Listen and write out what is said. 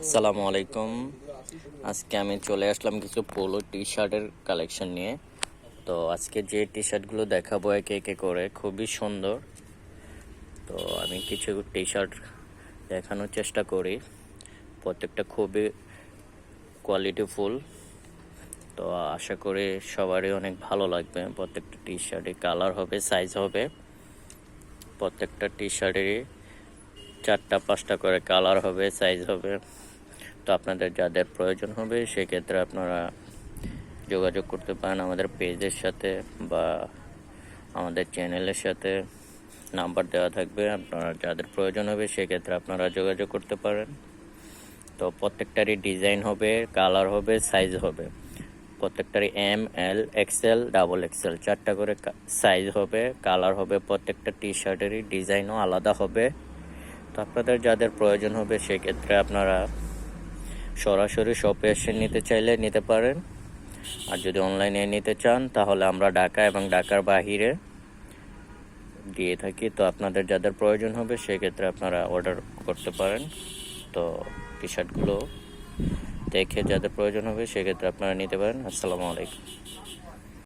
আসসালামু আলাইকুম। আজকে আমি চলে আসলাম কিছু পোলো টি শার্টের কালেকশন নিয়ে। তো আজকে যে টি শার্টগুলো দেখাবো একে একে করে খুবই সুন্দর। তো আমি কিছু টি শার্ট দেখানোর চেষ্টা করি, প্রত্যেকটা খুবই কোয়ালিটিফুল। তো আশা করি সবারই অনেক ভালো লাগবে। প্রত্যেকটা টি শার্টের কালার হবে, সাইজ হবে, প্রত্যেকটা টি শার্টেরই 4টা 5টা করে কালার হবে, সাইজ হবে। তো আপনাদের যাদের প্রয়োজন হবে সেক্ষেত্রে আপনারা যোগাযোগ করতে পারেন আমাদের পেজের সাথে বা আমাদের চ্যানেলের সাথে। নাম্বার দেওয়া থাকবে, আপনারা যাদের প্রয়োজন হবে সেক্ষেত্রে আপনারা যোগাযোগ করতে পারেন। তো প্রত্যেকটারই ডিজাইন হবে, কালার হবে, সাইজ হবে। প্রত্যেকটারই এম, এল, এক্সেল, ডাবল এক্সেল 4টা করে সাইজ হবে, কালার হবে। প্রত্যেকটা টি শার্টেরই ডিজাইনও আলাদা হবে। তো আপনাদের যাদের প্রয়োজন হবে সেক্ষেত্রে আপনারা সরাসরি শপে এসে নিতে চাইলে নিতে পারেন, আর যদি অনলাইনে নিতে চান তাহলে আমরা ঢাকা এবং ঢাকার বাহিরে দিয়ে থাকি। তো আপনাদের যাদের প্রয়োজন হবে সেক্ষেত্রে আপনারা অর্ডার করতে পারেন। তো টি শার্টগুলো দেখে যাদের প্রয়োজন হবে সেক্ষেত্রে আপনারা নিতে পারেন। আসসালামু আলাইকুম।